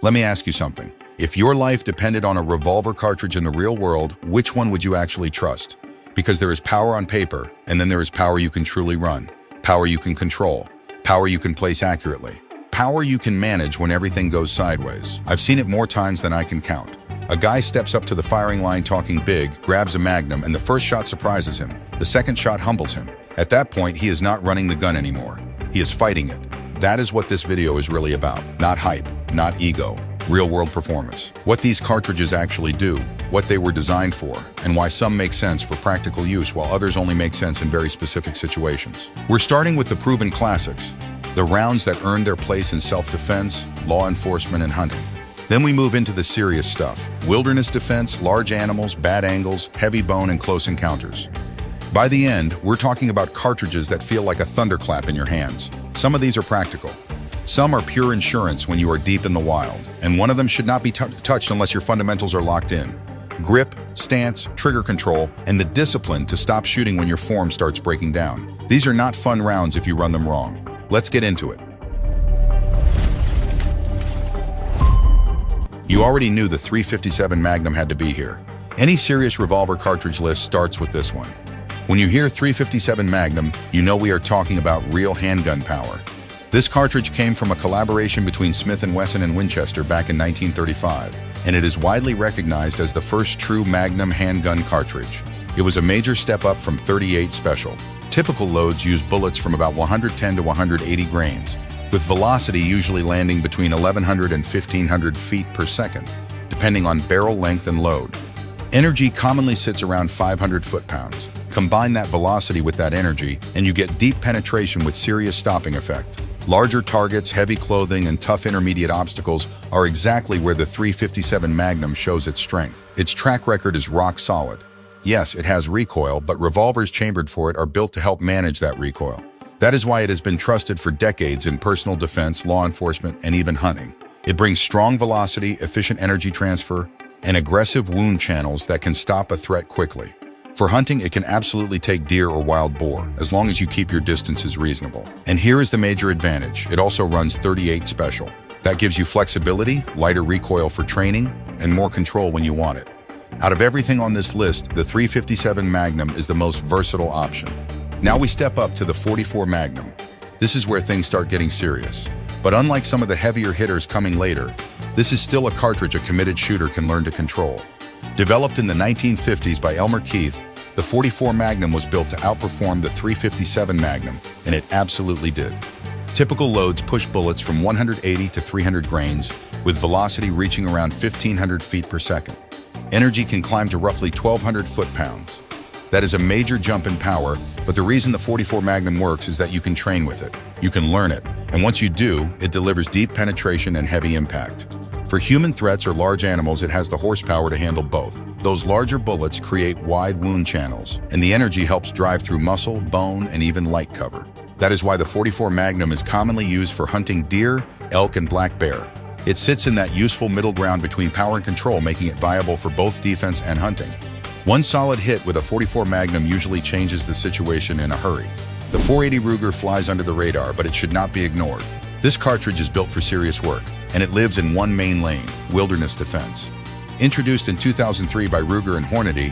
Let me ask you something. If your life depended on a revolver cartridge in the real world, which one would you actually trust? Because there is power on paper, and then there is power you can truly run, power you can control, power you can place accurately, power you can manage when everything goes sideways. I've seen it more times than I can count. A guy steps up to the firing line talking big, grabs a Magnum, and the first shot surprises him. The second shot humbles him. At that point, he is not running the gun anymore. He is fighting it. That is what this video is really about. Not hype, not ego. Real-world performance. What these cartridges actually do, what they were designed for, and why some make sense for practical use while others only make sense in very specific situations. We're starting with the proven classics, the rounds that earned their place in self-defense, law enforcement, and hunting. Then we move into the serious stuff: wilderness defense, large animals, bad angles, heavy bone, and close encounters. By the end, we're talking about cartridges that feel like a thunderclap in your hands. Some of these are practical. Some are pure insurance when you are deep in the wild, and one of them should not be touched unless your fundamentals are locked in. Grip, stance, trigger control, and the discipline to stop shooting when your form starts breaking down. These are not fun rounds if you run them wrong. Let's get into it. You already knew the .357 Magnum had to be here. Any serious revolver cartridge list starts with this one. When you hear .357 Magnum, you know we are talking about real handgun power. This cartridge came from a collaboration between Smith Wesson and Winchester back in 1935, and it is widely recognized as the first true Magnum handgun cartridge. It was a major step up from .38 Special. Typical loads use bullets from about 110 to 180 grains, with velocity usually landing between 1,100 and 1,500 feet per second, depending on barrel length and load. Energy commonly sits around 500 foot-pounds. Combine that velocity with that energy, and you get deep penetration with serious stopping effect. Larger targets, heavy clothing, and tough intermediate obstacles are exactly where the .357 Magnum shows its strength. Its track record is rock solid. Yes, it has recoil, but revolvers chambered for it are built to help manage that recoil. That is why it has been trusted for decades in personal defense, law enforcement, and even hunting. It brings strong velocity, efficient energy transfer, and aggressive wound channels that can stop a threat quickly. For hunting, it can absolutely take deer or wild boar, as long as you keep your distances reasonable. And here is the major advantage: it also runs .38 Special. That gives you flexibility, lighter recoil for training, and more control when you want it. Out of everything on this list, the .357 Magnum is the most versatile option. Now we step up to the .44 Magnum. This is where things start getting serious. But unlike some of the heavier hitters coming later, this is still a cartridge a committed shooter can learn to control. Developed in the 1950s by Elmer Keith, the .44 Magnum was built to outperform the .357 Magnum, and it absolutely did. Typical loads push bullets from 180 to 300 grains, with velocity reaching around 1,500 feet per second. Energy can climb to roughly 1,200 foot-pounds. That is a major jump in power, but the reason the .44 Magnum works is that you can train with it. You can learn it, and once you do, it delivers deep penetration and heavy impact. For human threats or large animals, it has the horsepower to handle both. Those larger bullets create wide wound channels, and the energy helps drive through muscle, bone, and even light cover. That is why the .44 Magnum is commonly used for hunting deer, elk, and black bear. It sits in that useful middle ground between power and control, making it viable for both defense and hunting. One solid hit with a .44 Magnum usually changes the situation in a hurry. The .480 Ruger flies under the radar, but it should not be ignored. This cartridge is built for serious work, and it lives in one main lane: wilderness defense. Introduced in 2003 by Ruger and Hornady,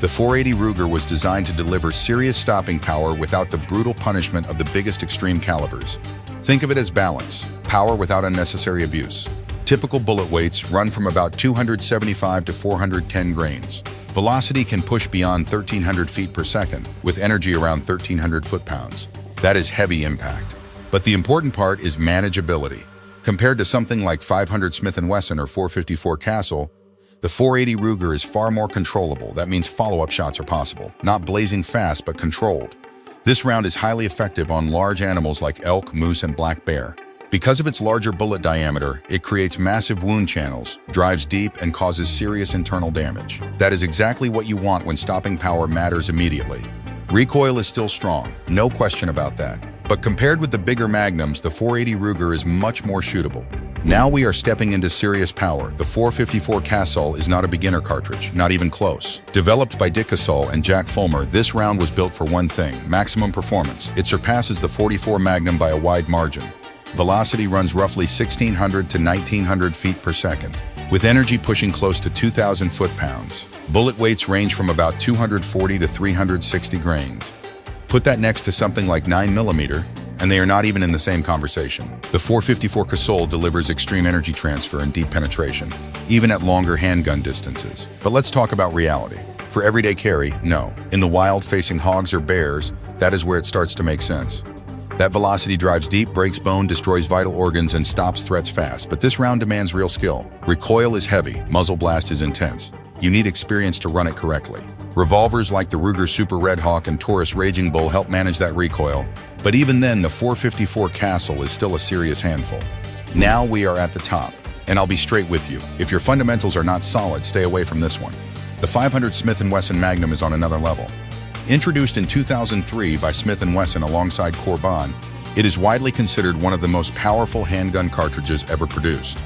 the .480 Ruger was designed to deliver serious stopping power without the brutal punishment of the biggest extreme calibers. Think of it as balance, power without unnecessary abuse. Typical bullet weights run from about 275 to 410 grains. Velocity can push beyond 1,300 feet per second, with energy around 1,300 foot-pounds. That is heavy impact. But the important part is manageability. Compared to something like 500 Smith & Wesson or 454 Casull, the .480 Ruger is far more controllable. That means follow-up shots are possible, not blazing fast but controlled. This round is highly effective on large animals like elk, moose, and black bear. Because of its larger bullet diameter, it creates massive wound channels, drives deep, and causes serious internal damage. That is exactly what you want when stopping power matters immediately. Recoil is still strong, no question about that. But compared with the bigger Magnums, the .480 Ruger is much more shootable. Now we are stepping into serious power. The 454 Casull is not a beginner cartridge, not even close. Developed by Dick Casull and Jack Fulmer, this round was built for one thing: maximum performance. It surpasses the .44 Magnum by a wide margin. Velocity runs roughly 1,600 to 1,900 feet per second, with energy pushing close to 2,000 foot-pounds. Bullet weights range from about 240 to 360 grains. Put that next to something like 9mm, and they are not even in the same conversation. The .454 Casull delivers extreme energy transfer and deep penetration, even at longer handgun distances. But let's talk about reality. For everyday carry, no. In the wild, facing hogs or bears, that is where it starts to make sense. That velocity drives deep, breaks bone, destroys vital organs, and stops threats fast. But this round demands real skill. Recoil is heavy, muzzle blast is intense. You need experience to run it correctly. Revolvers like the Ruger Super Red Hawk and Taurus Raging Bull help manage that recoil, but even then the .454 Casull is still a serious handful. Now we are at the top, and I'll be straight with you. If your fundamentals are not solid, stay away from this one. The 500 Smith & Wesson Magnum is on another level. Introduced in 2003 by Smith & Wesson alongside Corban, it is widely considered one of the most powerful handgun cartridges ever produced.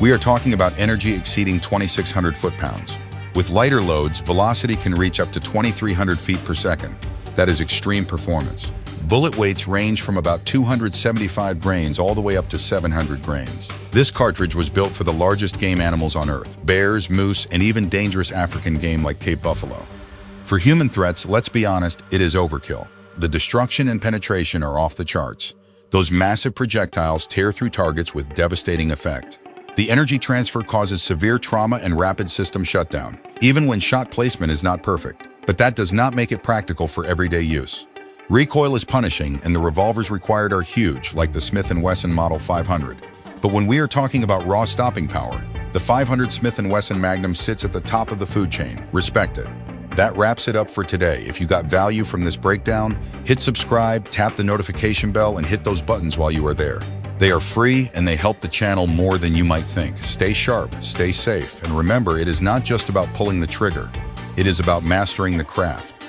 We are talking about energy exceeding 2,600 foot-pounds. With lighter loads, velocity can reach up to 2,300 feet per second. That is extreme performance. Bullet weights range from about 275 grains all the way up to 700 grains. This cartridge was built for the largest game animals on Earth: bears, moose, and even dangerous African game like Cape buffalo. For human threats, let's be honest, it is overkill. The destruction and penetration are off the charts. Those massive projectiles tear through targets with devastating effect. The energy transfer causes severe trauma and rapid system shutdown, even when shot placement is not perfect. But that does not make it practical for everyday use. Recoil is punishing, and the revolvers required are huge, like the Smith & Wesson Model 500. But when we are talking about raw stopping power, the 500 Smith & Wesson Magnum sits at the top of the food chain. Respect it. That wraps it up for today. If you got value from this breakdown, hit subscribe, tap the notification bell, and hit those buttons while you are there. They are free, and they help the channel more than you might think. Stay sharp, stay safe, and remember, it is not just about pulling the trigger. It is about mastering the craft.